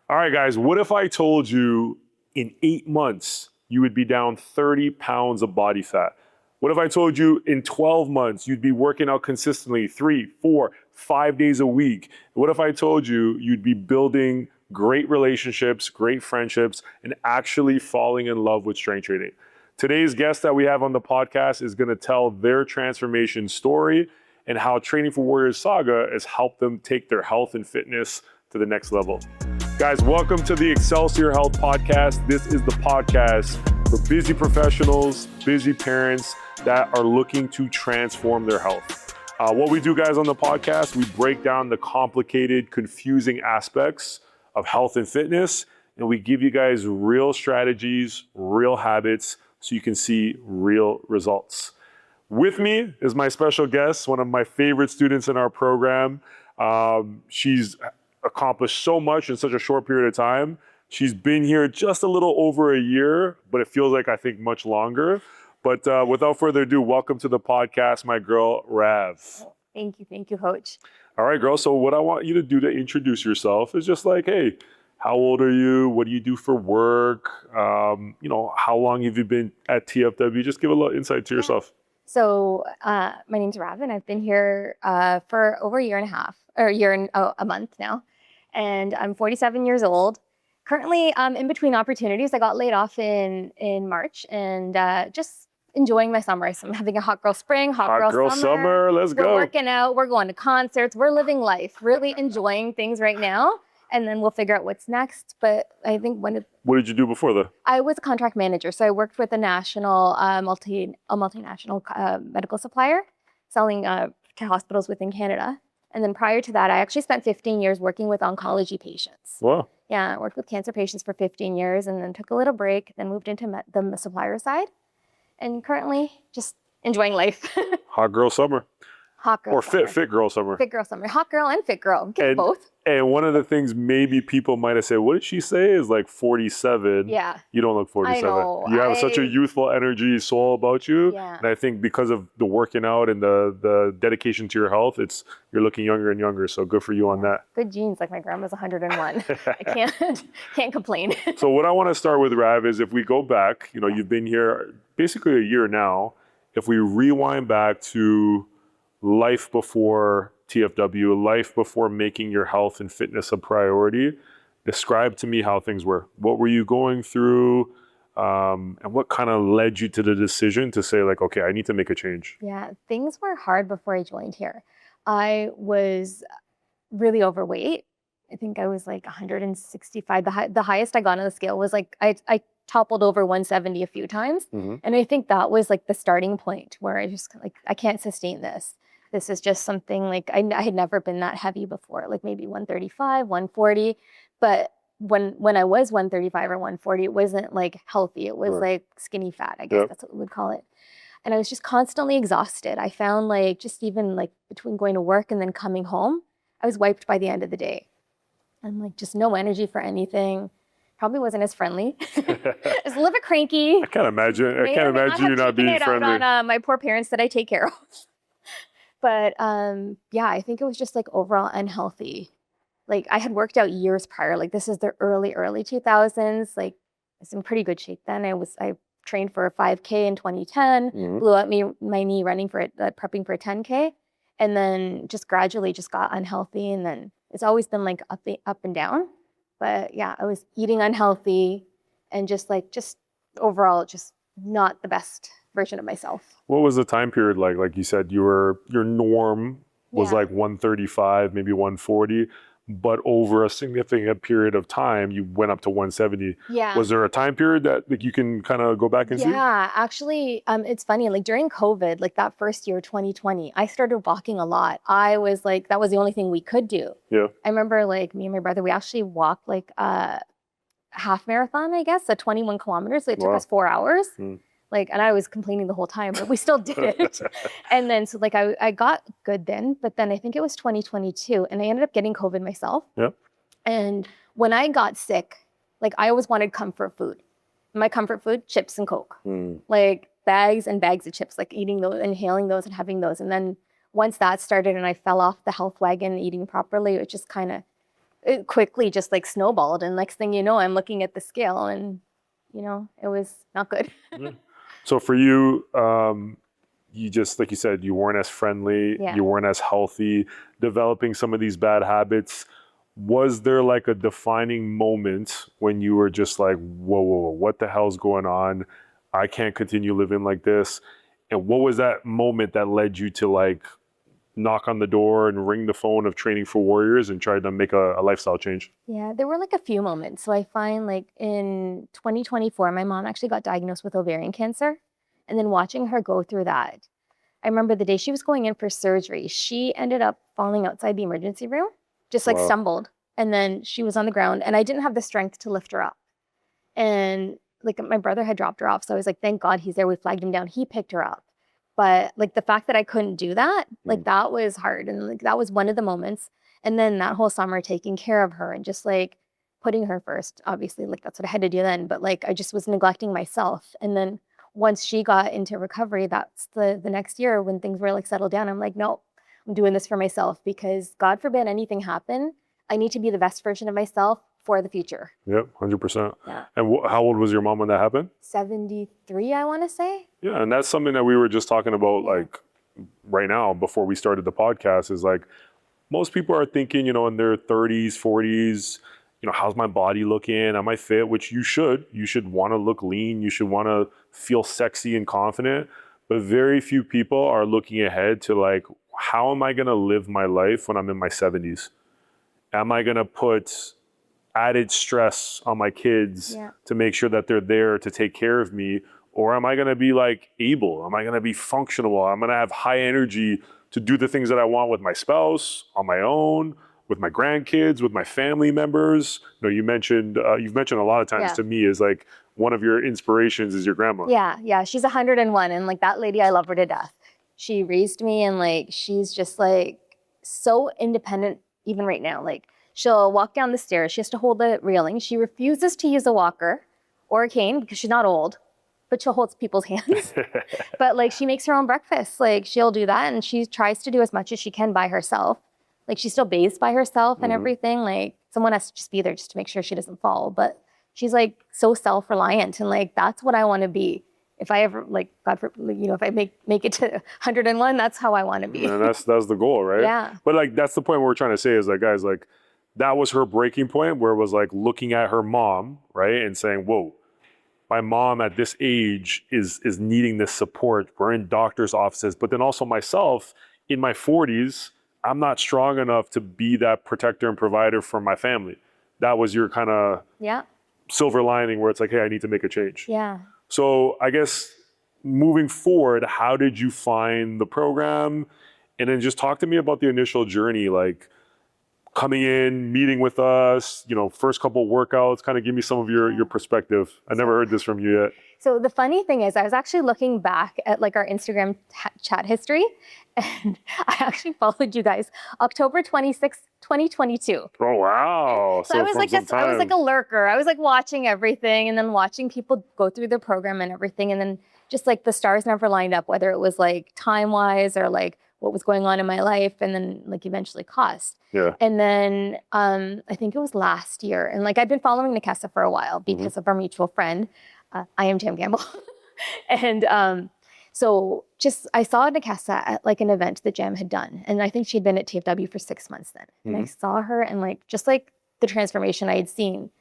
All right, guys, what if I told you in 8 months you would be down 30 pounds of body fat? What if I told you in 12 months you'd be working out consistently 3, 4, 5 days a week? What if I told you you'd be building great relationships, great friendships, and actually falling in love with strength training? Today's guest that we have on the podcast is going to tell their transformation story and how Training for Warriors Sauga has helped them take their health and fitness to the next level. Guys, welcome to the Excelsior Health Podcast. This is the podcast for busy professionals, busy parents that are looking to transform their health. What we do, guys, on the podcast, we break down the complicated, confusing aspects of health and fitness, and we give you guys real strategies, real habits, so you can see real results. With me is my special guest, one of my favorite students in our program. She's accomplished so much in such a short period of time. She's been here just a little over a year, but it feels like, I think, much longer. But without further ado, welcome to the podcast, my girl, Rav. Thank you, Coach. All right, girl. So what I want you to do to introduce yourself is just like, hey, how old are you? What do you do for work? How long have you been at TFW? Just give a little insight to yourself. So my name's Rav, and I've been here for over a year and a half, or a month now. And I'm 47 years old. Currently, in between opportunities. I got laid off in March, and just enjoying my summer. So I'm having a hot girl spring, hot girl summer. Let's go. We're working out. We're going to concerts. We're living life. Really enjoying things right now. And then we'll figure out what's next. But I think what did you do before that? I was a contract manager. So I worked with a national, multinational medical supplier selling to hospitals within Canada. And then prior to that, I actually spent 15 years working with oncology patients. Wow. Yeah, I worked with cancer patients for 15 years and then took a little break, then moved into the supplier side. And currently just enjoying life. Hot girl summer. Hot girl or summer. fit girl summer. Fit girl summer. Hot girl and fit girl. Get both. And one of the things maybe people might have said, what did she say? Is like 47. Yeah. You don't look 47. I know. You have such a youthful energy soul about you. Yeah. And I think because of the working out and the dedication to your health, you're looking younger and younger. So good for you on that. Good genes. Like my grandma's 101. I can't complain. So what I want to start with, Rav, is if we go back, you've been here basically a year now. If we rewind back to life before TFW, life before making your health and fitness a priority, describe to me how things were. What were you going through? And what kind of led you to the decision to say, like, okay, I need to make a change? Yeah, things were hard before I joined here. I was really overweight. I think I was like 165. The highest I got on the scale was like, I toppled over 170 a few times. Mm-hmm. And I think that was like the starting point where I just like, I can't sustain this. This is just something like, I had never been that heavy before, like maybe 135, 140. But when I was 135 or 140, it wasn't like healthy. It was like skinny fat, I guess that's what we would call it. And I was just constantly exhausted. I found like, just even like between going to work and then coming home, I was wiped by the end of the day. I'm like, just no energy for anything. Probably wasn't as friendly. I was a little bit cranky. I can't imagine you not being friendly. On my poor parents that I take care of. But I think it was just like overall unhealthy. Like I had worked out years prior. Like this is the early 2000s. Like I was in pretty good shape then. I trained for a 5K in 2010. Mm-hmm. Blew out my knee running for it, prepping for a 10K, and then just gradually just got unhealthy. And then it's always been like up and down. But yeah, I was eating unhealthy and just overall just not the best version of myself. What was the time period like? Like you said, your norm was like 135, maybe 140, but over a significant period of time, you went up to 170. Yeah. Was there a time period that like you can kind of go back and see? Yeah, actually, it's funny. Like during COVID, like that first year, 2020, I started walking a lot. I was like, that was the only thing we could do. Yeah. I remember like me and my brother, we actually walked like a half marathon, I guess, 21 kilometers. So it took us 4 hours. Like, and I was complaining the whole time, but we still did it. And then, so like, I got good then, but then I think it was 2022 and I ended up getting COVID myself. Yep. And when I got sick, like I always wanted comfort food. My comfort food, chips and Coke, like bags and bags of chips, like eating those, inhaling those and having those. And then once that started and I fell off the health wagon, eating properly, it just kind of it quickly just like snowballed. And next thing you know, I'm looking at the scale and, it was not good. So for you, you just, like you said, you weren't as friendly, Yeah. you weren't as healthy, developing some of these bad habits. Was there like a defining moment when you were just like, whoa, what the hell's going on? I can't continue living like this. And what was that moment that led you to like knock on the door and ring the phone of Training for Warriors and try to make a lifestyle change? Yeah, there were like a few moments. So I find like in 2024, my mom actually got diagnosed with ovarian cancer. And then watching her go through that, I remember the day she was going in for surgery, she ended up falling outside the emergency room, just like Wow. stumbled. And then she was on the ground and I didn't have the strength to lift her up. And like my brother had dropped her off. So I was like, thank God he's there. We flagged him down. He picked her up. But like the fact that I couldn't do that, like that was hard. And like that was one of the moments. And then that whole summer taking care of her and just like putting her first, obviously, like that's what I had to do then. But like I just was neglecting myself. And then once she got into recovery, that's the next year when things were like settled down. I'm like, no, I'm doing this for myself because God forbid anything happen. I need to be the best version of myself for the future. Yep, 100%. Yeah. And how old was your mom when that happened? 73, I want to say. Yeah, and that's something that we were just talking about like right now before we started the podcast is like most people are thinking, in their 30s, 40s, how's my body looking? Am I fit? Which you should. You should want to look lean. You should want to feel sexy and confident. But very few people are looking ahead to like, how am I going to live my life when I'm in my 70s? Am I going to put added stress on my kids to make sure that they're there to take care of me? Or am I going to be like able? Am I going to be functional? I'm going to have high energy to do the things that I want with my spouse, on my own, with my grandkids, with my family members. You've mentioned a lot of times to me is like one of your inspirations is your grandma. Yeah. She's 101. And like that lady, I love her to death. She raised me and like, she's just like so independent even right now. Like she'll walk down the stairs. She has to hold the railing. She refuses to use a walker or a cane because she's not old, but she'll hold people's hands. But like she makes her own breakfast. Like she'll do that. And she tries to do as much as she can by herself. Like she still bathes by herself and everything. Like someone has to just be there just to make sure she doesn't fall. But she's like so self-reliant. And like, that's what I want to be. If I ever like, God forbid, if I make it to 101, that's how I want to be. And that's the goal, right? Yeah. But like, that's the point we're trying to say is like, guys, like that was her breaking point where it was like looking at her mom, right? And saying, whoa, my mom at this age is needing this support. We're in doctor's offices, but then also myself in my 40s, I'm not strong enough to be that protector and provider for my family. That was your kind of silver lining where it's like, hey, I need to make a change. Yeah. So I guess moving forward, how did you find the program? And then just talk to me about the initial journey, like coming in, meeting with us, first couple workouts, kind of give me some of your perspective. I never heard this from you yet. So the funny thing is I was actually looking back at like our Instagram chat history and I actually followed you guys October 26th, 2022. Oh, wow. So I was like a lurker. I was like watching everything and then watching people go through the program and everything. And then just like the stars never lined up, whether it was like time wise or like what was going on in my life and then like eventually cost. Yeah. And then I think it was last year. And like I've been following Nikessa for a while because of our mutual friend. I am Tam Gamble. And so just I saw Nikessa at like an event that Jam had done. And I think she'd been at TFW for 6 months then. And I saw her and like just like the transformation I had seen.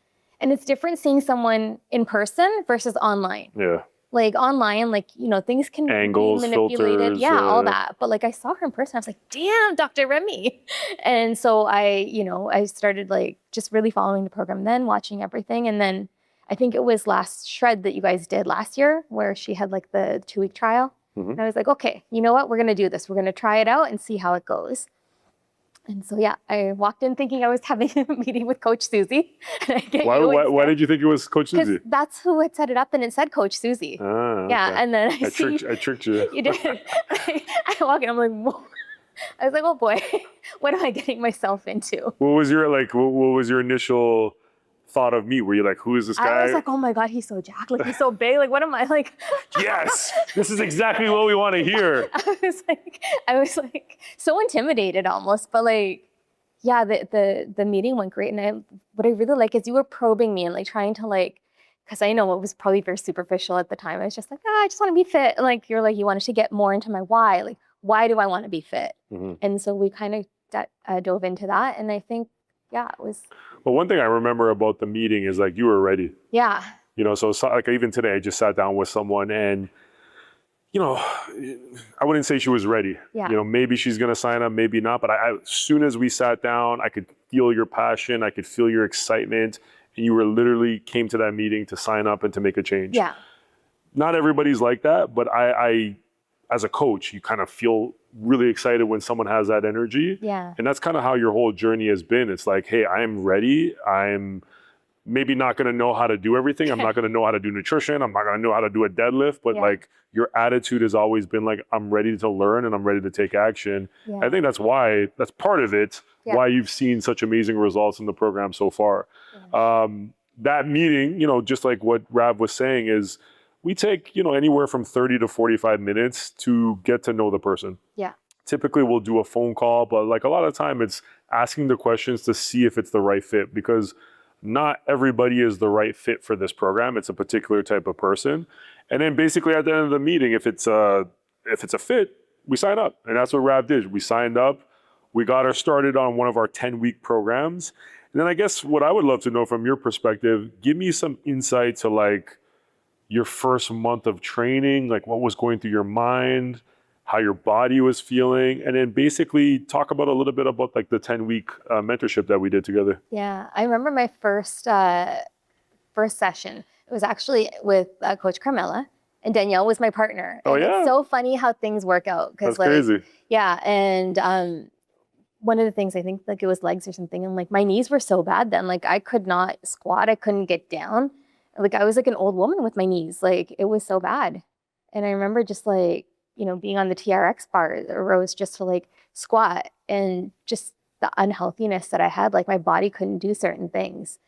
And it's different seeing someone in person versus online. Yeah. Like online, like, things can Angles, be manipulated. filters, yeah, all that. But like I saw her in person. I was like, damn, Dr. Remy. And so I started like just really following the program then, watching everything. And then I think it was last shred that you guys did last year where she had like the 2-week trial. And I was like, okay, you know what? We're going to do this. We're going to try it out and see how it goes. And so, yeah, I walked in thinking I was having a meeting with Coach Susie. Why did you think it was Coach Susie? Because that's who had set it up and it said Coach Susie. Ah, yeah, okay. and then I tricked you. You did. I walk in, I'm like, whoa. I was like, oh boy, what am I getting myself into? What was your initial thought of me? Were you like, who is this guy? I was like, oh my God, he's so jacked. Like, he's so big. Like, what am I like? Yes, this is exactly what we want to hear. I was like so intimidated almost, but like, yeah, the meeting went great. And what I really like is you were probing me and like trying to like, because I know it was probably very superficial at the time. I was just like, I just want to be fit. And like, you're like, you wanted to get more into my why. Like, why do I want to be fit? Mm-hmm. And so we kind of dove into that. And I think, yeah, it was. Well, one thing I remember about the meeting is like you were ready. Yeah. So like even today, I just sat down with someone and, I wouldn't say she was ready. Yeah. Maybe she's going to sign up, maybe not. But as soon as we sat down, I could feel your passion. I could feel your excitement. And you were literally came to that meeting to sign up and to make a change. Yeah. Not everybody's like that, but I as a coach, you kind of feel really excited when someone has that energy. Yeah. And that's kind of how your whole journey has been. It's like, hey, I'm ready. I'm maybe not going to know how to do everything. I'm not going to know how to do nutrition. I'm not going to know how to do a deadlift, but like your attitude has always been like, I'm ready to learn and I'm ready to take action. Yeah. I think that's part of it, why you've seen such amazing results in the program so far. Yeah. That meeting, just like what Rav was saying is we take, anywhere from 30 to 45 minutes to get to know the person. Yeah. Typically we'll do a phone call, but like a lot of time it's asking the questions to see if it's the right fit, because not everybody is the right fit for this program. It's a particular type of person. And then basically at the end of the meeting, if it's a fit, we sign up. And that's what Rav did. We signed up. We got her started on one of our 10-week programs. And then I guess what I would love to know from your perspective, give me some insight to like your first month of training, like what was going through your mind, how your body was feeling, and then basically talk about a little bit about like the 10-week mentorship that we did together. Yeah, I remember my first session. It was actually with Coach Carmela, and Danielle was my partner. Oh, and yeah? It's so funny how things work out. That's crazy. Yeah, and one of the things, I think like it was legs or something, and like my knees were so bad then. Like I could not squat. I couldn't get down. Like I was like an old woman with my knees. Like it was so bad. And I remember just like, being on the TRX bar rows just to like squat, and just the unhealthiness that I had, like my body couldn't do certain things.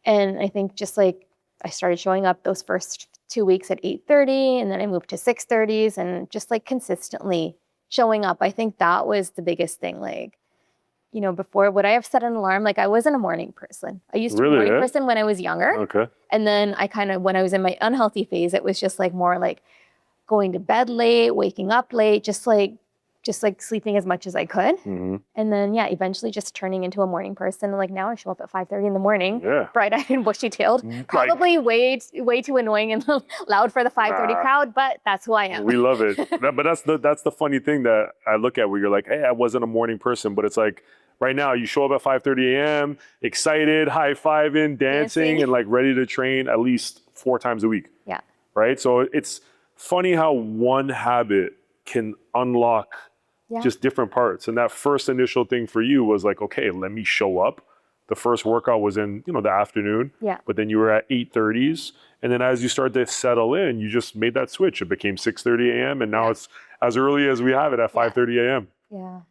And I think just like I started showing up those first 2 weeks at 8:30, and then I moved to 6:30s, and just like consistently showing up. I think that was the biggest thing. Like, before, would I have set an alarm? Like I wasn't a morning person. I used to be a morning person when I was younger. Okay. And then I kind of, when I was in my unhealthy phase, it was just like more like going to bed late, waking up late, just like sleeping as much as I could. Mm-hmm. And then, eventually just turning into a morning person. Like now I show up at 5:30 in the morning, Yeah. bright-eyed and bushy-tailed, probably way too annoying and loud for the 5:30 crowd, but that's who I am. We love it. But that's the funny thing that I look at, where you're like, hey, I wasn't a morning person, but it's like right now you show up at 5:30 a.m., excited, high-fiving, dancing, and like ready to train at least 4 times a week. Yeah. Right? So it's funny how one habit can unlock just different parts. And that first initial thing for you was like, okay, let me show up. The first workout was in, the afternoon. Yeah. But then you were at 8:30s. And then as you start to settle in, you just made that switch. It became 6:30 a.m. And now it's as early as we have it at 5:30 a.m. Yeah.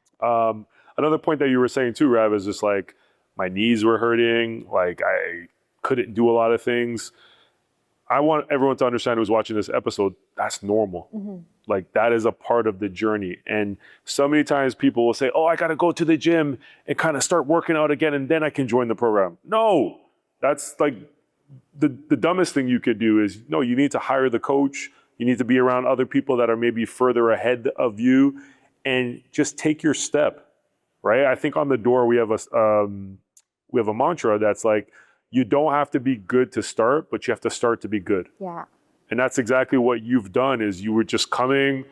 Another point that you were saying too, Rav, is just like my knees were hurting. Like I couldn't do a lot of things. I want everyone to understand who's watching this episode, that's normal. Mm-hmm. Like that is a part of the journey. And so many times people will say, oh, I got to go to the gym and kind of start working out again, and then I can join the program. No, that's like the dumbest thing you could do is, no, you need to hire the coach. You need to be around other people that are maybe further ahead of you, and just take your step, right? I think on the door we have a mantra that's like, you don't have to be good to start, but you have to start to be good. Yeah. And that's exactly what you've done. Is you were just coming,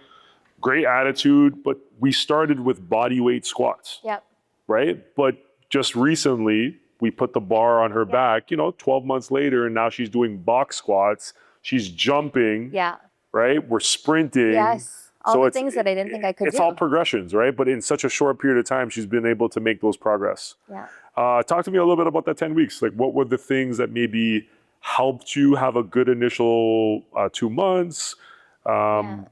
great attitude, but we started with body weight squats. Yep. Right? But just recently, we put the bar on her back, 12 months later, and now she's doing box squats. She's jumping. Yeah. Right? We're sprinting. Yes. All the things that I didn't think I could do. It's all progressions, right? But in such a short period of time, she's been able to make those progress. Yeah. Talk to me a little bit about that 10 weeks. Like, what were the things that maybe helped you have a good initial 2 months? A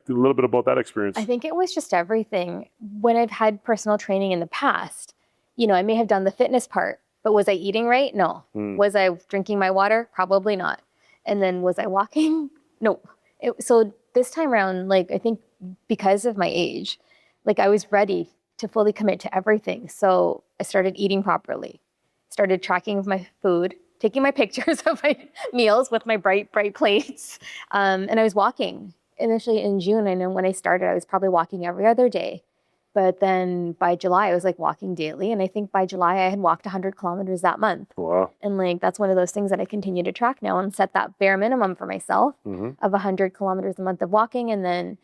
little bit about that experience. I think it was just everything. When I've had personal training in the past, I may have done the fitness part, but was I eating right? No. Was I drinking my water? Probably not. And then was I walking? No. So this time around, like, I think because of my age, like I was ready to fully commit to everything. So I started eating properly, started tracking my food, taking my pictures of my meals with my bright plates. And I was walking initially in June. I know when I started, I was probably walking every other day. But then by July, I was like walking daily. And I think by July, I had walked 100 kilometers that month. Wow. And like, that's one of those things that I continue to track now and set that bare minimum for myself of 100 kilometers a month of walking. And then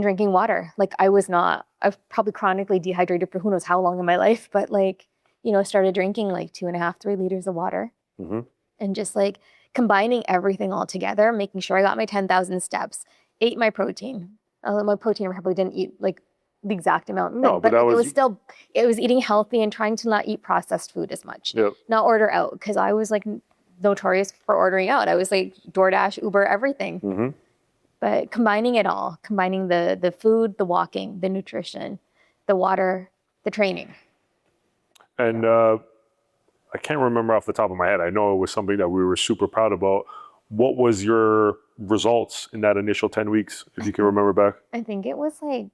drinking water. Like I've probably chronically dehydrated for who knows how long in my life, but like, started drinking like 2.5, 3 liters of water and just like combining everything all together, making sure I got my 10,000 steps, ate my protein. My protein I probably didn't eat like the exact amount. No, but it was eating healthy and trying to not eat processed food as much. Yep. Not order out, because I was like notorious for ordering out. I was like DoorDash, Uber, everything. But combining it all, combining the food, the walking, the nutrition, the water, the training. And I can't remember off the top of my head. I know it was something that we were super proud about. What was your results in that initial 10 weeks, if you can remember back? I think it was like,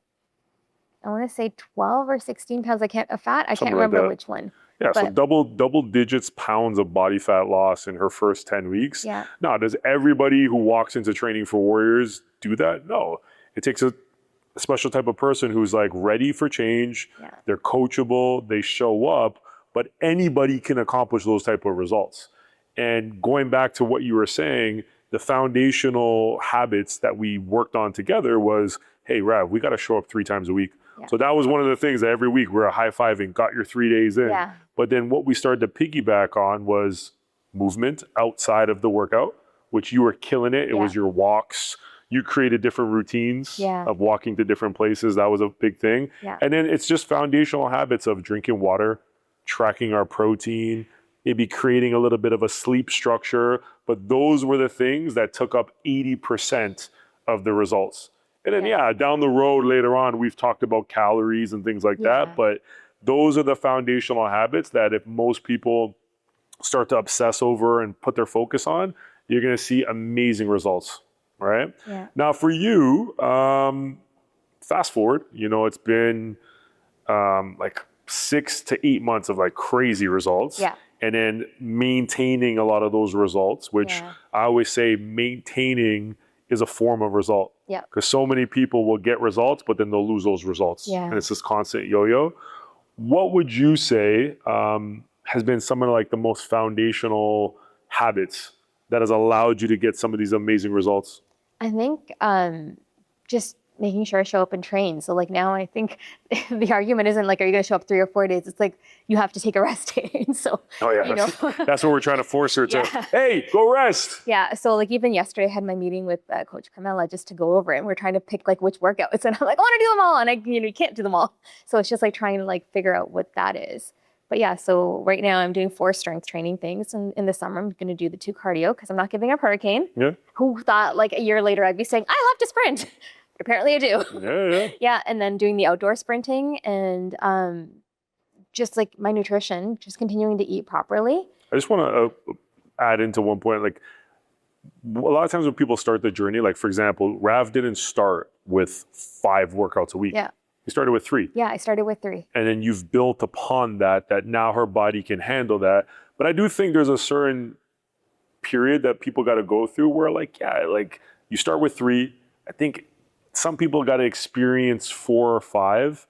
I want to say 12 or 16 pounds. I can't Something remember like that. which one. Yeah, so But- double digits pounds of body fat loss in her first 10 weeks. Yeah. Now, does everybody who walks into training for Warriors do that? No. It takes a special type of person who's like ready for change. Yeah. They're coachable, they show up, but anybody can accomplish those type of results. And going back to what you were saying, the foundational habits that we worked on together was, hey, Rav, we got to show up 3 times a week. Yeah. So that was one of the things that every week we're high-fiving, got your 3 days in. Yeah. But then what we started to piggyback on was movement outside of the workout, which you were killing it. It was your walks. You created different routines of walking to different places. That was a big thing. Yeah. And then it's just foundational habits of drinking water, tracking our protein, maybe creating a little bit of a sleep structure. But those were the things that took up 80% of the results. And then, down the road later on, we've talked about calories and things like that. But those are the foundational habits that if most people start to obsess over and put their focus on, you're going to see amazing results, right? Yeah. Now, for you, fast forward, it's been like 6 to 8 months of like crazy results. Yeah. And then maintaining a lot of those results, which I always say maintaining is a form of result. Yeah. Because so many people will get results, but then they'll lose those results. Yeah. And it's this constant yo-yo. What would you say has been some of like the most foundational habits that has allowed you to get some of these amazing results? I think just making sure I show up and train. So like now I think the argument isn't like, are you going to show up 3 or 4 days? It's like, you have to take a rest day. So, that's what we're trying to force her to, hey, go rest. Yeah. So like even yesterday I had my meeting with Coach Carmela just to go over it. And we're trying to pick like which workouts. And I'm like, I want to do them all. And you can't do them all. So it's just like trying to like figure out what that is. But yeah, so right now I'm doing 4 strength training things. And in the summer, I'm going to do the 2 cardio because I'm not giving up hurricane. Yeah. Who thought like a year later I'd be saying, I love to sprint. Apparently I do. Yeah. Yeah. And then doing the outdoor sprinting and just like my nutrition, just continuing to eat properly. I just want to add into one point, like a lot of times when people start the journey, like for example, Rav didn't start with 5 workouts a week. Yeah. He started with 3. Yeah, I started with 3. And then you've built upon that now her body can handle that. But I do think there's a certain period that people got to go through where like you start with 3. I think some people got to experience 4 or 5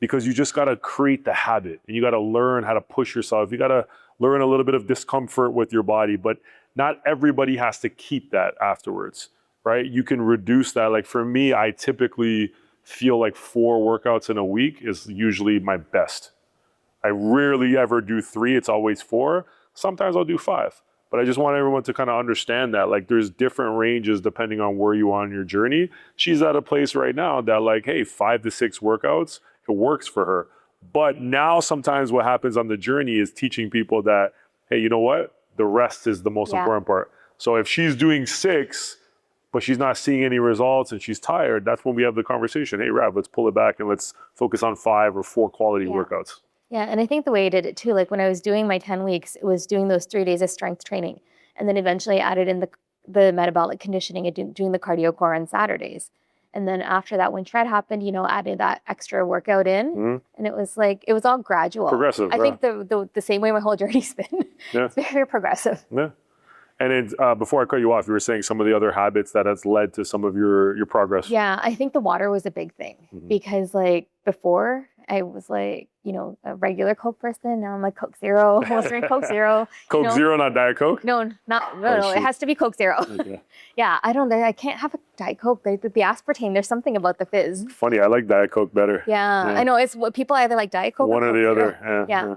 because you just got to create the habit and you got to learn how to push yourself. You got to learn a little bit of discomfort with your body, but not everybody has to keep that afterwards, right? You can reduce that. Like for me, I typically feel like 4 workouts in a week is usually my best. I rarely ever do 3. It's always 4. Sometimes I'll do 5. But I just want everyone to kind of understand that like there's different ranges depending on where you are on your journey. She's at a place right now that like, hey, 5 to 6 workouts, it works for her. But now sometimes what happens on the journey is teaching people that, hey, you know what? The rest is the most important part. So if she's doing 6, but she's not seeing any results and she's tired, that's when we have the conversation. Hey, Rav, let's pull it back and let's focus on 5 or 4 quality workouts. Yeah, and I think the way I did it too, like when I was doing my 10 weeks, it was doing those 3 days of strength training. And then eventually I added in the metabolic conditioning and doing the cardio core on Saturdays. And then after that, when shred happened, added that extra workout in, and it was all gradual. Progressive. I think the same way my whole journey's been. Yeah. It's very progressive. Yeah. And before I cut you off, you were saying some of the other habits that has led to some of your progress. Yeah, I think the water was a big thing because before I was a regular Coke person. Now I'm like Coke Zero, almost drink Coke Zero. Coke Zero, not Diet Coke? No, no, it has to be Coke Zero. Okay. Yeah, I can't have a Diet Coke. The aspartame, there's something about the fizz. Funny, I like Diet Coke better. Yeah. I know, it's what people either like Diet Coke one or the other. Yeah.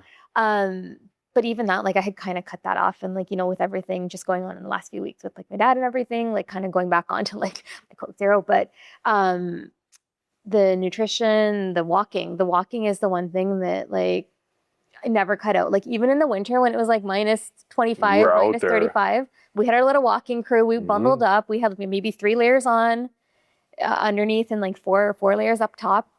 But even that, I had kind of cut that off, and with everything just going on in the last few weeks with my dad and everything, kind of going back onto my Coke Zero. But the nutrition, the walking is the one thing that I never cut out. Even in the winter when it was minus 25, minus 35, we had our little walking crew. We bundled up. We had maybe 3 layers on underneath and four layers up top.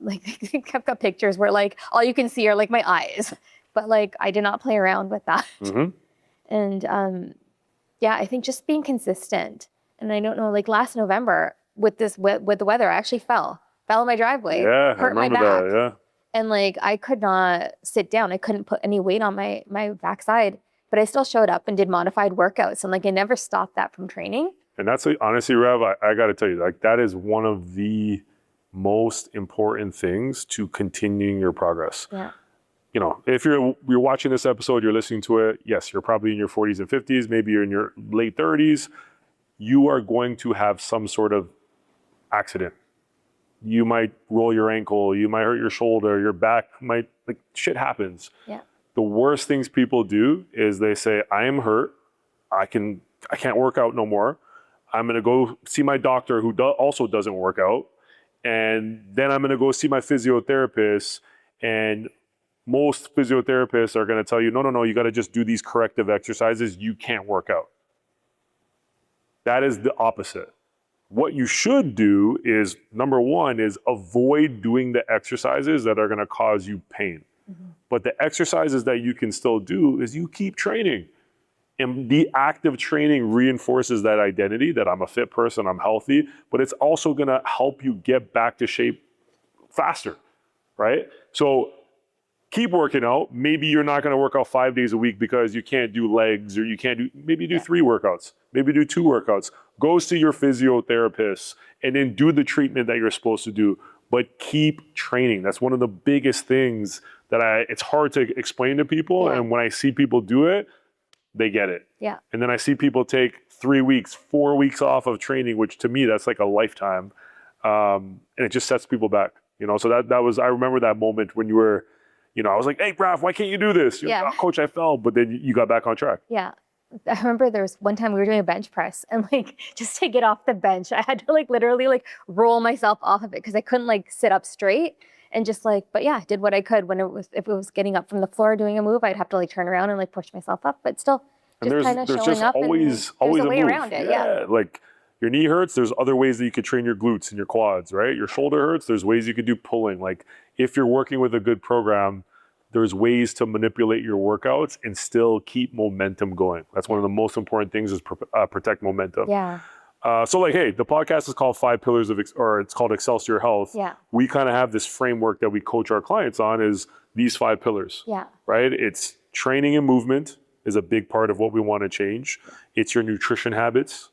I've got pictures where all you can see are my eyes. But I did not play around with that. And I think just being consistent. And I don't know, last November with the weather, I actually fell in my driveway, hurt my back. That, yeah. And I could not sit down. I couldn't put any weight on my backside, but I still showed up and did modified workouts. And I never stopped that from training. And that's honestly, Rev, I got to tell you, that is one of the most important things to continuing your progress. Yeah. If you're watching this episode, you're listening to it, yes, you're probably in your 40s and 50s, maybe you're in your late 30s, you are going to have some sort of accident. You might roll your ankle, you might hurt your shoulder, your back might, shit happens. Yeah. The worst things people do is they say, I am hurt, I can't work out no more. I'm gonna go see my doctor who also doesn't work out, and then I'm gonna go see my physiotherapist, and most physiotherapists are going to tell you, no, you got to just do these corrective exercises. You can't work out. That is the opposite. What you should do is, number one, is avoid doing the exercises that are going to cause you pain. But the exercises that you can still do is you keep training. And the active training reinforces that identity that I'm a fit person, I'm healthy, but it's also going to help you get back to shape faster, right? So keep working out. Maybe you're not going to work out 5 days a week because you can't do legs, or maybe do 3 workouts, maybe do 2 workouts. Go see your physiotherapist and then do the treatment that you're supposed to do, but keep training. That's one of the biggest things that it's hard to explain to people. And when I see people do it, they get it. Yeah. And then I see people take 3 weeks, 4 weeks off of training, which to me, that's a lifetime. And it just sets people back, so that was, I remember that moment when you were, I was like, hey, Raph, why can't you do this? You're like, oh, Coach, I fell. But then you got back on track. Yeah. I remember there was one time we were doing a bench press, and just to get off the bench, I had to literally roll myself off of it because I couldn't sit up straight, and just but yeah, I did what I could. If it was getting up from the floor doing a move, I'd have to turn around and push myself up, but still just kind of showing up. Always a way move. Around it. Yeah. Your knee hurts, there's other ways that you could train your glutes and your quads, right? Your shoulder hurts, there's ways you could do pulling. If you're working with a good program, there's ways to manipulate your workouts and still keep momentum going. That's one of the most important things is protect momentum. Yeah. Hey, the podcast is called 5 Pillars it's called Excelsior Health. Yeah. We kind of have this framework that we coach our clients on is these 5 pillars. Yeah. Right? It's training and movement is a big part of what we want to change. It's your nutrition habits,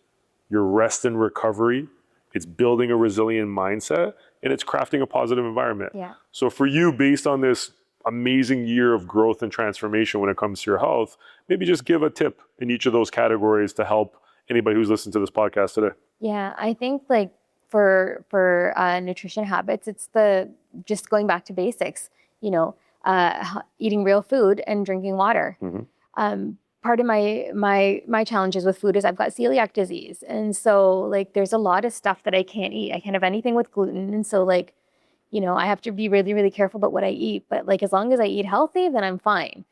your rest and recovery. It's building a resilient mindset, and it's crafting a positive environment. Yeah. So for you, based on this amazing year of growth and transformation when it comes to your health, maybe just give a tip in each of those categories to help anybody who's listening to this podcast today. Yeah, I think for nutrition habits, it's just going back to basics, eating real food and drinking water. Part of my challenges with food is I've got celiac disease. And so there's a lot of stuff that I can't eat. I can't have anything with gluten. And so I have to be really, really careful about what I eat. But as long as I eat healthy, then I'm fine.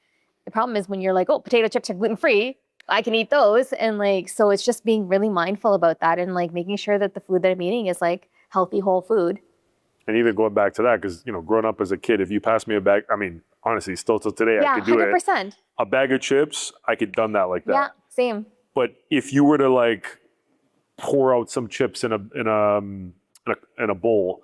The problem is when you're oh, potato chips are gluten-free, I can eat those. And so it's just being really mindful about that and making sure that the food that I'm eating is healthy, whole food. And even going back to that, because, growing up as a kid, if you pass me a bag, honestly, still till today, I could do 100%. it. A bag of chips, I could done that like that. Yeah, same. But if you were to pour out some chips in a in a bowl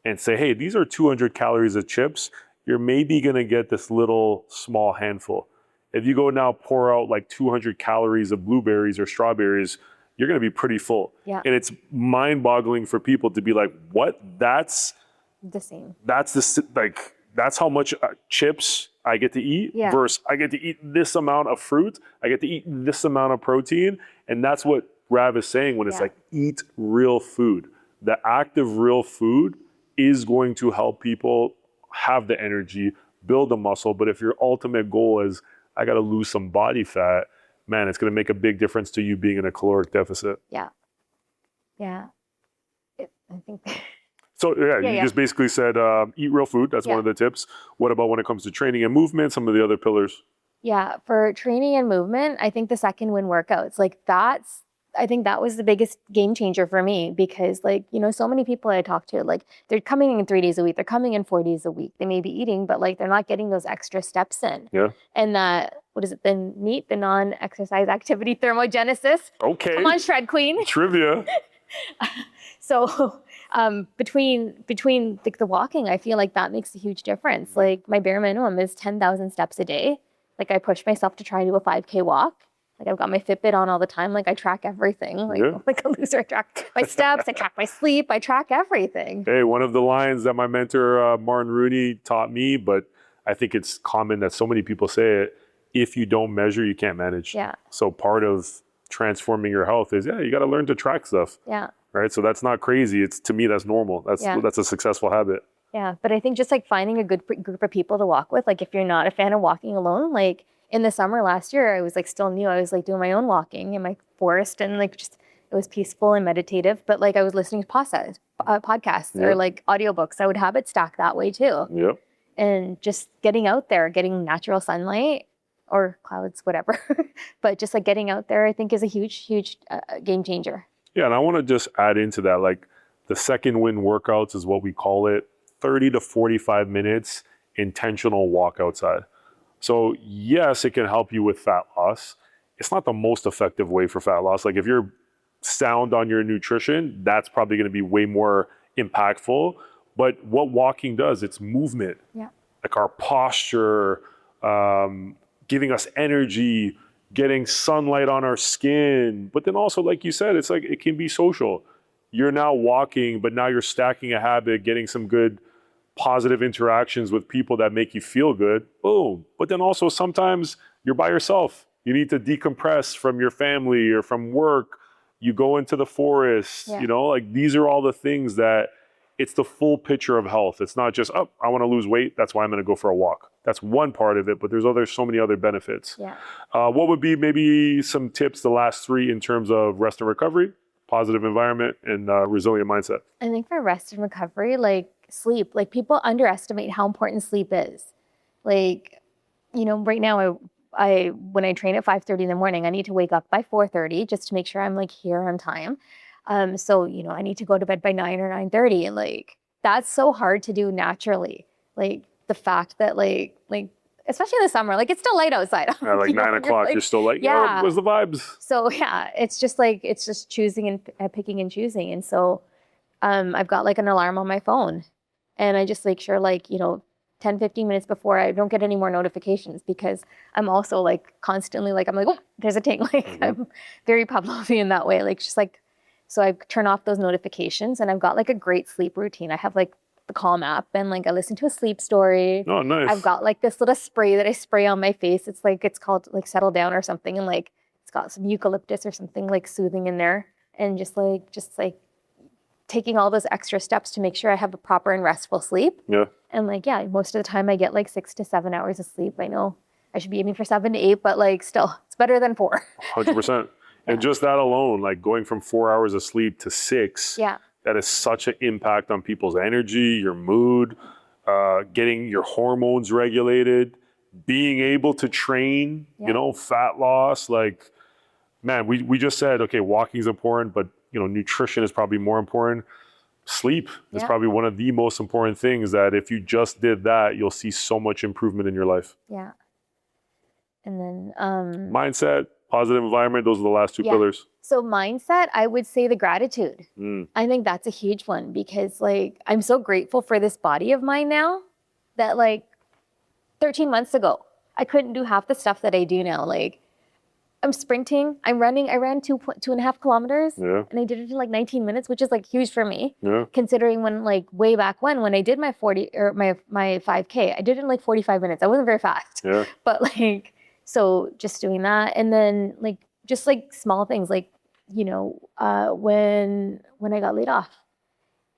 and say, hey, these are 200 calories of chips, you're maybe going to get this little small handful. If you go now pour out like 200 calories of blueberries or strawberries, you're going to be pretty full. Yeah. And it's mind-boggling for people to be like, what? That's the same. That's how much chips I get to eat versus I get to eat this amount of fruit. I get to eat this amount of protein. And that's what Rav is saying when it's like, eat real food. The act of real food is going to help people have the energy, build the muscle. But if your ultimate goal is, I got to lose some body fat, man, it's going to make a big difference to you being in a caloric deficit. Yeah. Yeah. I think. So you just basically said, eat real food. That's one of the tips. What about when it comes to training and movement, some of the other pillars? Yeah. For training and movement, I think the second win workouts, I think that was the biggest game changer for me because so many people I talk to, they're coming in 3 days a week, they're coming in 4 days a week. They may be eating, but they're not getting those extra steps in. Yeah. And what is it? The NEAT, the non-exercise activity thermogenesis. Okay. Come on, Shred Queen. Trivia. So between the walking, I feel like that makes a huge difference. My bare minimum is 10,000 steps a day. I push myself to try to do a 5K walk. I've got my Fitbit on all the time. I track everything. Like a loser, I track my steps, I track my sleep, I track everything. Hey, one of the lines that my mentor, Martin Rooney, taught me, but I think it's common that so many people say it, if you don't measure, you can't manage. Yeah. So part of transforming your health is, you got to learn to track stuff. Yeah. Right? So that's not crazy. To me, that's normal. That's a successful habit. Yeah. But I think just finding a good group of people to walk with, if you're not a fan of walking alone, in the summer last year, I was still new. I was doing my own walking in my forest and it was peaceful and meditative. But I was listening to podcasts or audiobooks. I would habit stack that way too. Yep. And just getting out there, getting natural sunlight or clouds, whatever. But just getting out there, I think is a huge, huge game changer. Yeah. And I want to just add into that, the second win workouts is what we call it, 30 to 45 minutes intentional walk outside. So yes, it can help you with fat loss. It's not the most effective way for fat loss. If you're sound on your nutrition, that's probably going to be way more impactful. But what walking does, it's movement. Yeah. Our posture, giving us energy, getting sunlight on our skin. But then also, like you said, it's it can be social. You're now walking, but now you're stacking a habit, getting some good positive interactions with people that make you feel good. Boom. But then also sometimes you're by yourself. You need to decompress from your family or from work. You go into the forest, these are all the things that it's the full picture of health. It's not just, I want to lose weight. That's why I'm going to go for a walk. That's one part of it, but there's so many other benefits. Yeah. What would be maybe some tips, the last three, in terms of rest and recovery, positive environment, and resilient mindset? I think for rest and recovery, sleep, people underestimate how important sleep is. Right now I when I train at 5:30 in the morning, I need to wake up by 4:30 just to make sure I'm here on time. So I need to go to bed by 9 or 9:30, and that's so hard to do naturally. The fact that especially in the summer, it's still light outside. Yeah, 9 o'clock, you're still where's the vibes? So yeah, it's just choosing and picking and choosing. And so I've got an alarm on my phone. And I just make sure 10, 15 minutes before I don't get any more notifications because I'm also constantly I'm oh, there's a ting. I'm very Pavlovian that way. So I turn off those notifications and I've got a great sleep routine. I have the Calm app and I listen to a sleep story. Oh, nice. I've got this little spray that I spray on my face. It's it's called Settle Down or something. And it's got some eucalyptus or something soothing in there. And just taking all those extra steps to make sure I have a proper and restful sleep. Yeah. And most of the time I get 6 to 7 hours of sleep. I know I should be aiming for 7 to 8, but still, it's better than 4. 100%. And just that alone, going from 4 hours of sleep to 6, that is such an impact on people's energy, your mood, getting your hormones regulated, being able to train, fat loss. Man, we just said, okay, walking is important, but nutrition is probably more important. Sleep is probably one of the most important things that if you just did that, you'll see so much improvement in your life. Yeah. And then mindset, Positive environment, those are the last two Yeah. pillars. So mindset, I would say the gratitude. I think that's a huge one because like I'm so grateful for this body of mine now that like 13 months ago, I couldn't do half the stuff that I do now. Like I'm sprinting, I'm running, I ran 2.5 kilometers Yeah. and I did it in like 19 minutes, which is like huge for me. Yeah. Considering when like way back when I did my 40 or my 5K, I did it in like 45 minutes. I wasn't very fast, Yeah. but like, so just doing that. And then like, just like small things like, you know, when I got laid off,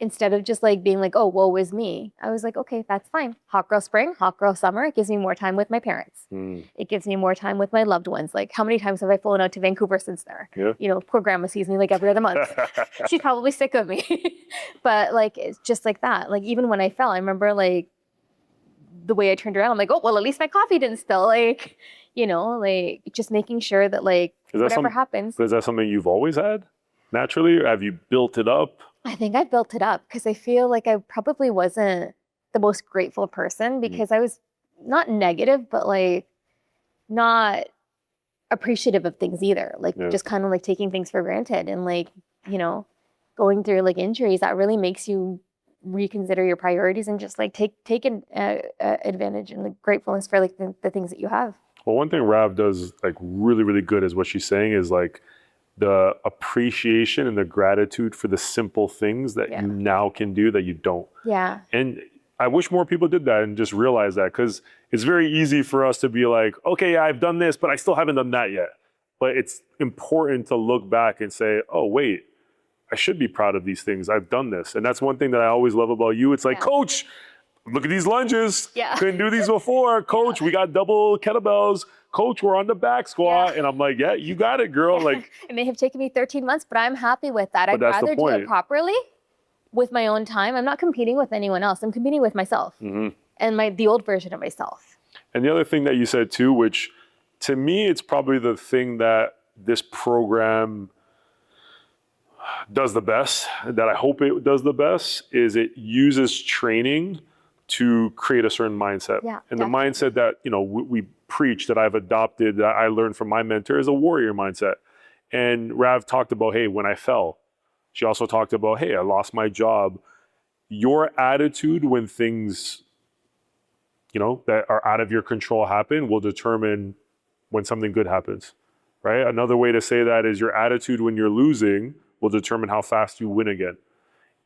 instead of just like being like, oh, woe is me, I was like, okay, that's fine. Hot girl spring, hot girl summer. It gives me more time with my parents. It gives me more time with my loved ones. Like how many times have I flown out to Vancouver since there? Yeah. You know, poor grandma sees me like every other month. She's probably sick of me. But like, it's just like that. Like even when I fell, I remember like the way I turned around, I'm like, oh, well, at least my coffee didn't spill. Like, you know, like just making sure that like whatever happens. But is that something you've always had naturally? Or have you built it up? I think I built it up because I feel like I probably wasn't the most grateful person because I was not negative, but like not appreciative of things either. Like just kind of like taking things for granted and like, you know, going through like injuries, that really makes you reconsider your priorities and just like take advantage and like gratefulness for like the things that you have. Well, one thing Rav does like really, really good is what she's saying is like the appreciation and the gratitude for the simple things that you now can do that you don't. Yeah. And I wish more people did that and just realize that, because it's very easy for us to be like, okay, yeah, I've done this, but I still haven't done that yet. But it's important to look back and say, oh, wait, I should be proud of these things. I've done this. And that's one thing that I always love about you. It's like, Coach, look at these lunges. Yeah. Couldn't do these before. Coach, we got double kettlebells. Coach, we're on the back squat. Yeah. And I'm like, yeah, you got it, girl. Like, it may have taken me 13 months, but I'm happy with that. I'd rather do it properly with my own time. I'm not competing with anyone else. I'm competing with myself and the old version of myself. And the other thing that you said too, which to me, it's probably the thing that this program does the best, that I hope it does the best, is it uses training to create a certain mindset. Yeah, and the mindset that, you know, we preach, that I've adopted, that I learned from my mentor, is a warrior mindset. And Rav talked about, hey, when I fell. She also talked about, hey, I lost my job. Your attitude when things, you know, that are out of your control happen will determine when something good happens, right? Another way to say that is your attitude when you're losing will determine how fast you win again.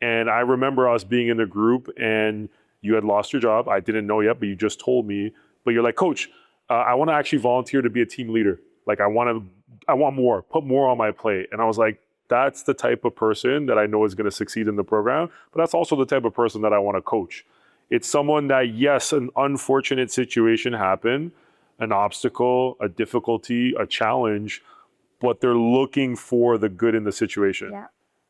And I remember us being in a group and you had lost your job. I didn't know yet, but you just told me. But you're like, Coach, I want to actually volunteer to be a team leader. Like I want more, put more on my plate. And I was like, that's the type of person that I know is going to succeed in the program. But that's also the type of person that I want to coach. It's someone that, yes, an unfortunate situation happened, an obstacle, a difficulty, a challenge, but they're looking for the good in the situation,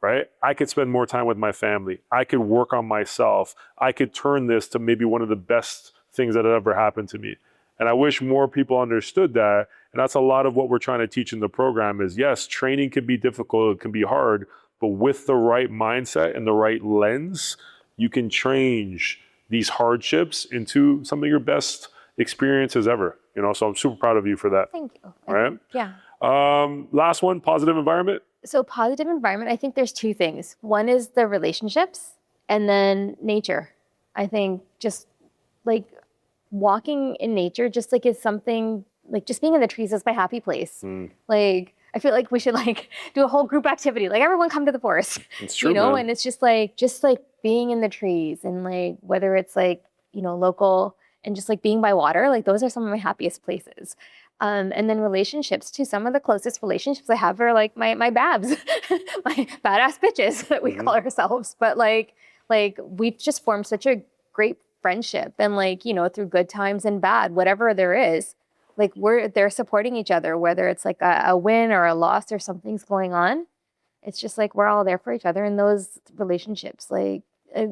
right? I could spend more time with my family. I could work on myself. I could turn this to maybe one of the best things that had ever happened to me. And I wish more people understood that. And that's a lot of what we're trying to teach in the program is, yes, training can be difficult, it can be hard, but with the right mindset and the right lens, you can change these hardships into some of your best experiences ever. You know, so I'm super proud of you for that. Thank you. All right. Yeah. Last one, positive environment. So positive environment, I think there's two things. One is the relationships and then nature. I think just like walking in nature just like is something, like just being in the trees is my happy place. Like I feel like we should like do a whole group activity. Like everyone come to the forest. It's true, you know, man. and it's just like being in the trees and like whether it's like, you know, local and just like being by water, like those are some of my happiest places. And then relationships too. Some of the closest relationships I have are like my babs, my badass bitches that we call ourselves. But like we've just formed such a great friendship and like, you know, through good times and bad, whatever there is, like they're supporting each other, whether it's like a win or a loss or something's going on. It's just like, we're all there for each other in those relationships. Like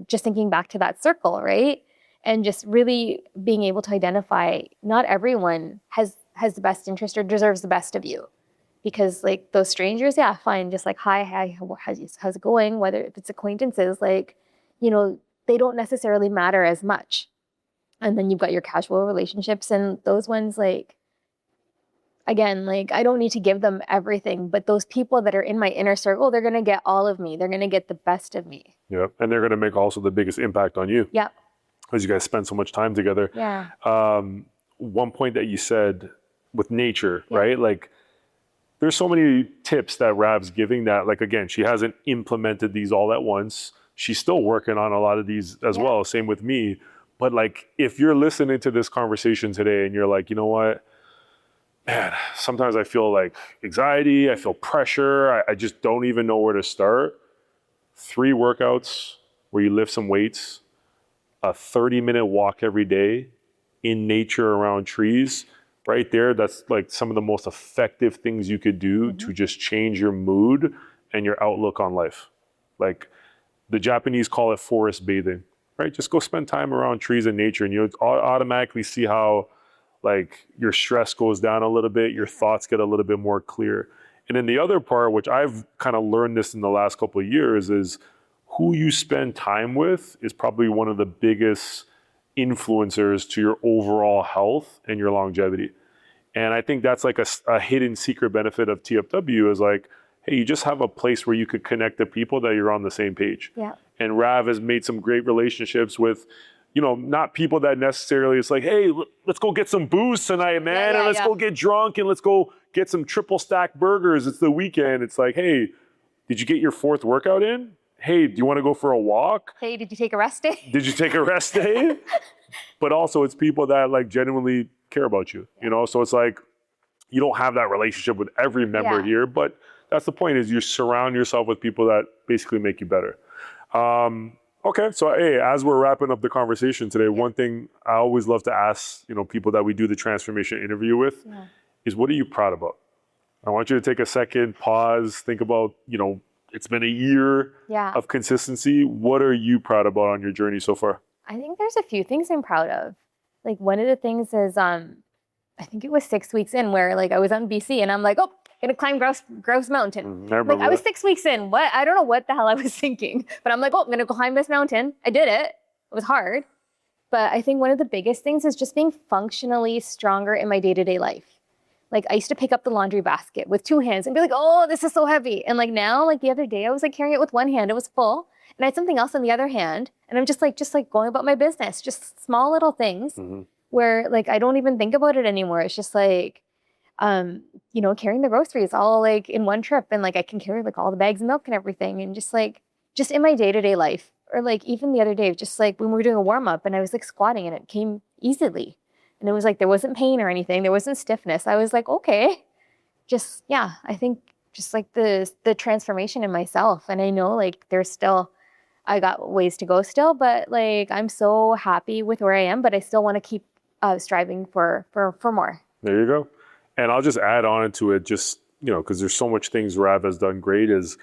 just thinking back to that circle, right? And just really being able to identify not everyone has the best interest or deserves the best of you. Because like those strangers, yeah, fine. Just like, hi, how's it going? Whether if it's acquaintances, like, you know, they don't necessarily matter as much. And then you've got your casual relationships and those ones, like, again, like I don't need to give them everything, but those people that are in my inner circle, they're going to get all of me. They're going to get the best of me. Yeah. And they're going to make also the biggest impact on you. Yeah. As you guys spend so much time together. Yeah. One point that you said with nature, right? Like there's so many tips that Rav's giving that, like, again, she hasn't implemented these all at once. She's still working on a lot of these as well. Same with me. But like, if you're listening to this conversation today and you're like, you know what, man, sometimes I feel like anxiety, I feel pressure. I just don't even know where to start. 3 workouts where you lift some weights, a 30-minute walk every day in nature around trees, right there, that's like some of the most effective things you could do to just change your mood and your outlook on life. Like the Japanese call it forest bathing, right? Just go spend time around trees and nature and you'll automatically see how like your stress goes down a little bit, your thoughts get a little bit more clear. And then the other part, which I've kind of learned this in the last couple of years, is who you spend time with is probably one of the biggest influencers to your overall health and your longevity. And I think that's like a hidden secret benefit of TFW is like, hey, you just have a place where you could connect to people that you're on the same page. Yeah. And Rav has made some great relationships with, you know, not people that necessarily it's like, hey, let's go get some booze tonight, man. And let's go get drunk and let's go get some triple stack burgers. It's the weekend. It's like, hey, did you get your 4th workout in? Hey, do you want to go for a walk? Hey, did you take a rest day? Did you take a rest day? But also it's people that like genuinely care about you, you know? So it's like, you don't have that relationship with every member here, but that's the point is you surround yourself with people that basically make you better. Okay, so hey, as we're wrapping up the conversation today, one thing I always love to ask, you know, people that we do the transformation interview with is what are you proud about? I want you to take a second, pause, think about, you know, it's been a year of consistency. What are you proud about on your journey so far? I think there's a few things I'm proud of. Like one of the things is, I think it was 6 weeks in where like I was on BC and I'm like, oh, gonna climb Grouse Mountain. I was 6 weeks in. What? I don't know what the hell I was thinking, but I'm like, oh, I'm gonna go climb this mountain. I did it. It was hard. But I think one of the biggest things is just being functionally stronger in my day-to-day life. Like I used to pick up the laundry basket with 2 hands and be like, oh, this is so heavy. And like now, like the other day, I was like carrying it with 1 hand. It was full. And I had something else on the other hand. And I'm just like going about my business, just small little things where like, I don't even think about it anymore. It's just like, you know, carrying the groceries all like in one trip. And like, I can carry like all the bags of milk and everything. And just like, just in my day-to-day life or like even the other day, just like when we were doing a warm up and I was like squatting and it came easily. And it was like, there wasn't pain or anything. There wasn't stiffness. I was like, okay, just, I think just like the transformation in myself. And I know like there's still, I got ways to go still, but like, I'm so happy with where I am, but I still want to keep striving for more. There you go. And I'll just add on to it just, you know, because there's so much things Rav has done great is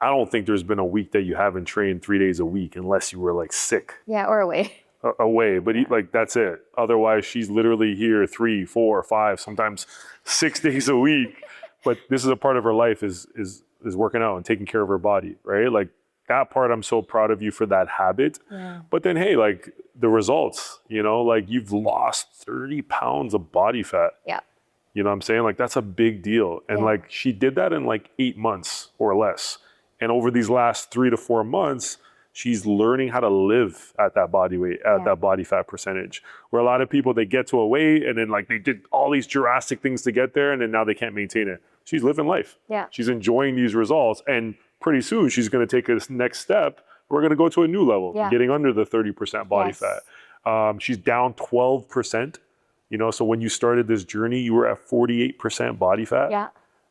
I don't think there's been a week that you haven't trained 3 days a week unless you were like sick. Yeah, or away. Away, but like that's it. Otherwise, she's literally here 3, 4, 5, sometimes 6 days a week. But this is a part of her life is working out and taking care of her body, right? Like that part, I'm so proud of you for that habit. Yeah. But then, hey, like the results, you know, like you've lost 30 pounds of body fat. Yeah. You know what I'm saying? Like that's a big deal. And like she did that in like 8 months or less. And over these last 3 to 4 months, she's learning how to live at that body weight, at that body fat percentage. Where a lot of people, they get to a weight and then like they did all these drastic things to get there and then now they can't maintain it. She's living life. Yeah. She's enjoying these results and pretty soon she's going to take this next step. We're going to go to a new level, getting under the 30% body fat. She's down 12%. You know, so when you started this journey, you were at 48% body fat. Yeah.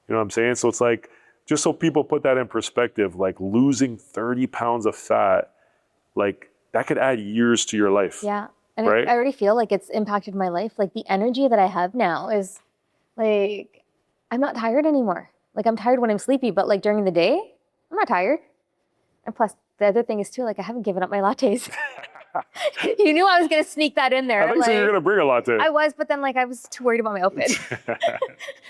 You know what I'm saying? So it's like, just so people put that in perspective, like losing 30 pounds of fat, like that could add years to your life. Yeah. And right? I already feel like it's impacted my life. Like the energy that I have now is like, I'm not tired anymore. Like I'm tired when I'm sleepy, but like during the day, I'm not tired. And plus the other thing is too, like I haven't given up my lattes. You knew I was going to sneak that in there. I think so you're going to bring a latte. I was, but then like I was too worried about my outfit.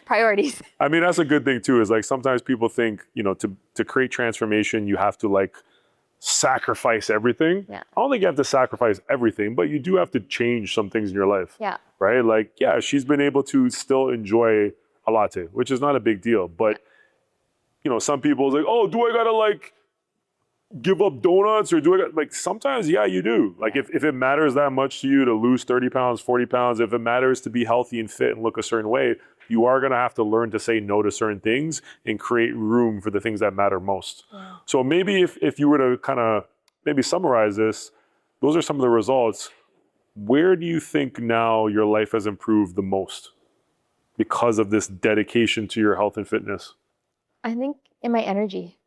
Priorities. I mean, that's a good thing too, is like sometimes people think, you know, to create transformation, you have to like sacrifice everything. Yeah. I don't think you have to sacrifice everything, but you do have to change some things in your life. Yeah. Right? Like, yeah, she's been able to still enjoy a latte, which is not a big deal. But, you know, some people is like, oh, do I gotta like give up donuts or do I like sometimes, yeah, you do. Like if it matters that much to you to lose 30 pounds, 40 pounds, if it matters to be healthy and fit and look a certain way, you are gonna have to learn to say no to certain things and create room for the things that matter most. Yeah. So maybe if you were to kind of maybe summarize this, those are some of the results. Where do you think now your life has improved the most because of this dedication to your health and fitness? I think in my energy.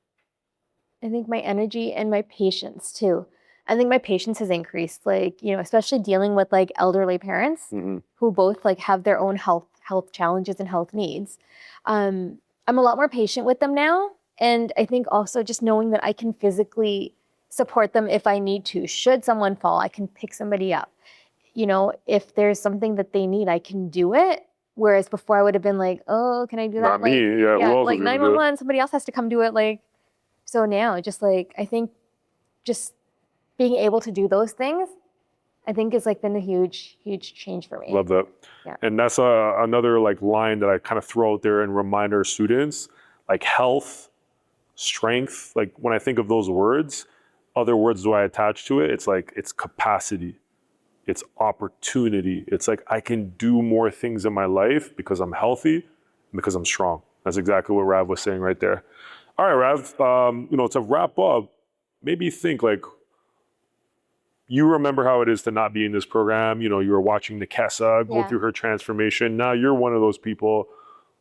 I think my energy and my patience too. I think my patience has increased, like, you know, especially dealing with like elderly parents who both like have their own health challenges and health needs. I'm a lot more patient with them now. And I think also just knowing that I can physically support them if I need to. Should someone fall, I can pick somebody up. You know, if there's something that they need, I can do it. Whereas before I would have been like, oh, can I do that? Not like, me. Yeah, who else like is gonna do it? 911, somebody else has to come do it. Like, so now just like, I think just being able to do those things, I think has like been a huge, huge change for me. Love that. Yeah. And that's another like line that I kind of throw out there and remind our students, like health, strength. Like when I think of those words, other words do I attach to it? It's like, it's capacity, it's opportunity. It's like I can do more things in my life because I'm healthy, because I'm strong. That's exactly what Rav was saying right there. All right, Rav, you know, to wrap up, maybe think like, you remember how it is to not be in this program. You know, you were watching Nikessa go through her transformation. Now you're one of those people.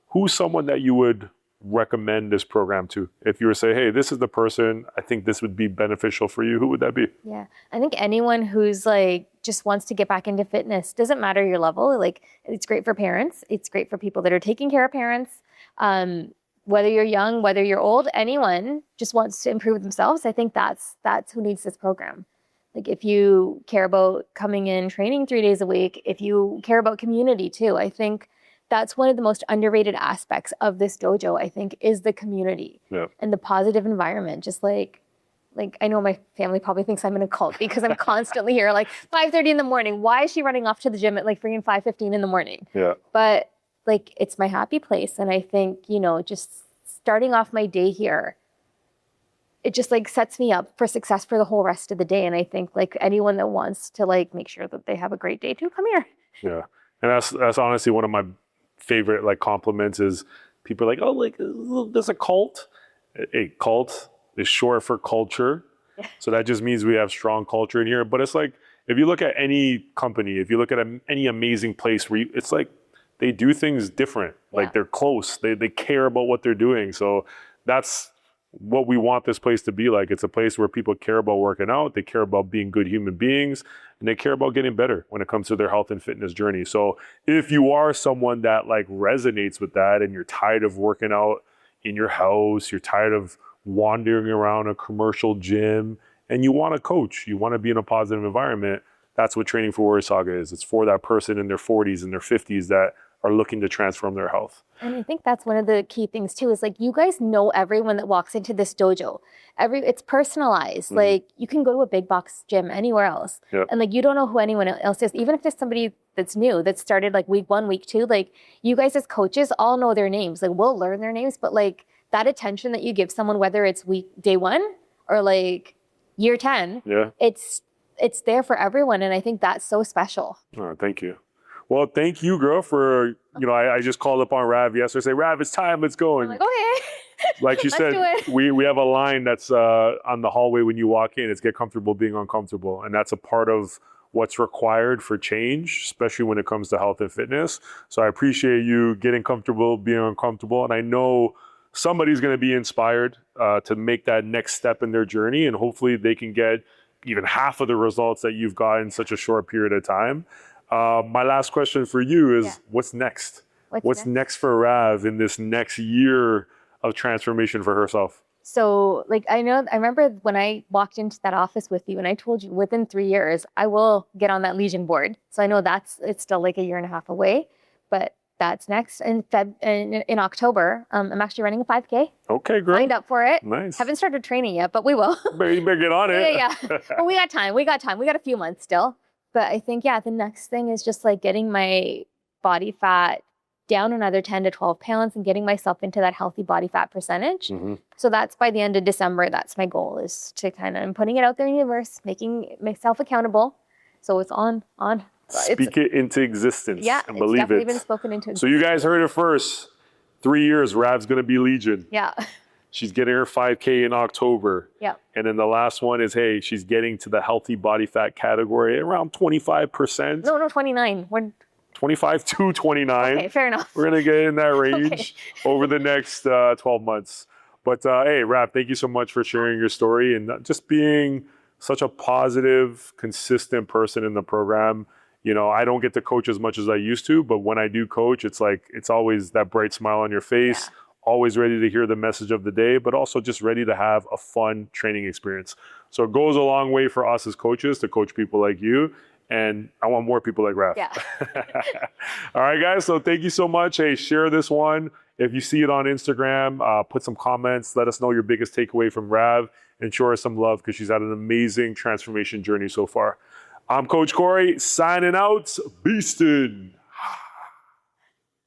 Who's someone that you would recommend this program to? If you were to say, hey, this is the person, I think this would be beneficial for you, who would that be? Yeah, I think anyone who's like, just wants to get back into fitness, doesn't matter your level. Like, it's great for parents. It's great for people that are taking care of parents. Whether you're young, whether you're old, anyone just wants to improve themselves. I think that's who needs this program. Like if you care about coming in, training 3 days a week, if you care about community too, I think that's one of the most underrated aspects of this dojo, I think, is the community and the positive environment. Just like I know my family probably thinks I'm in a cult because I'm constantly here, like 5:30 in the morning. Why is she running off to the gym at like freaking 5:15 in the morning? Yeah. But like, it's my happy place. And I think, you know, just starting off my day here, it just like sets me up for success for the whole rest of the day. And I think like anyone that wants to like make sure that they have a great day too, come here. Yeah. And that's honestly one of my favorite like compliments is people are like, oh, like there's a cult. A cult is short for culture. Yeah. So that just means we have strong culture in here. But it's like, if you look at any company, if you look at any amazing place where it's like, they do things different. Like they're close. They care about what they're doing. So that's what we want this place to be like. It's a place where people care about working out. They care about being good human beings, and they care about getting better when it comes to their health and fitness journey. So if you are someone that like resonates with that and you're tired of working out in your house, you're tired of wandering around a commercial gym, and you want to coach, you want to be in a positive environment, that's what Training for Warrior Sauga is. It's for that person in their 40s and their 50s that are looking to transform their health. And I think that's one of the key things too, is like, you guys know everyone that walks into this dojo. It's personalized. Like you can go to a big box gym anywhere else. And like, you don't know who anyone else is. Even if there's somebody that's new, that started like week 1, week 2, like you guys as coaches all know their names. Like we'll learn their names, but like that attention that you give someone, whether it's day 1 or like year 10, it's there for everyone. And I think that's so special. Oh, thank you. Well, thank you, girl, for, you know, I just called up on Rav yesterday, say, Rav, it's time, let's go. And I'm like, okay. Like she said, we have a line that's on the hallway when you walk in, it's get comfortable being uncomfortable. And that's a part of what's required for change, especially when it comes to health and fitness. So I appreciate you getting comfortable, being uncomfortable. And I know somebody's going to be inspired to make that next step in their journey. And hopefully they can get even half of the results that you've got in such a short period of time. My last question for you is, what's next? What's next for Rav in this next year of transformation for herself? So like, I remember when I walked into that office with you and I told you within 3 years, I will get on that Legion board. So I know it's still like a year and a half away, but that's next in October. I'm actually running a 5K. Okay, great. Signed up for it. Nice. Haven't started training yet, but we will. You better get on it. Yeah. But we got time. We got a few months still. But I think, the next thing is just like getting my body fat down another 10 to 12 pounds and getting myself into that healthy body fat percentage. Mm-hmm. So that's by the end of December. That's my goal, is to I'm putting it out there in the universe, making myself accountable. So it's on. Speak it into existence. Yeah, and it's believe definitely it. been spoken into existence. So you guys heard it first. 3 years, Rav's going to be Legion. Yeah. She's getting her 5K in October. Yeah. And then the last one is, hey, she's getting to the healthy body fat category around 25%. No, 29. We're 25 to 29. okay, fair enough. We're going to get in that range over the next 12 months. But hey, Rav, thank you so much for sharing your story and just being such a positive, consistent person in the program. You know, I don't get to coach as much as I used to, but when I do coach, it's like, it's always that bright smile on your face, always ready to hear the message of the day, but also just ready to have a fun training experience. So it goes a long way for us as coaches to coach people like you. And I want more people like Rav. Yeah. All right, guys. So thank you so much. Hey, share this one. If you see it on Instagram, put some comments. Let us know your biggest takeaway from Rav and show her some love, because she's had an amazing transformation journey so far. I'm Coach Cory, signing out. Beastin'.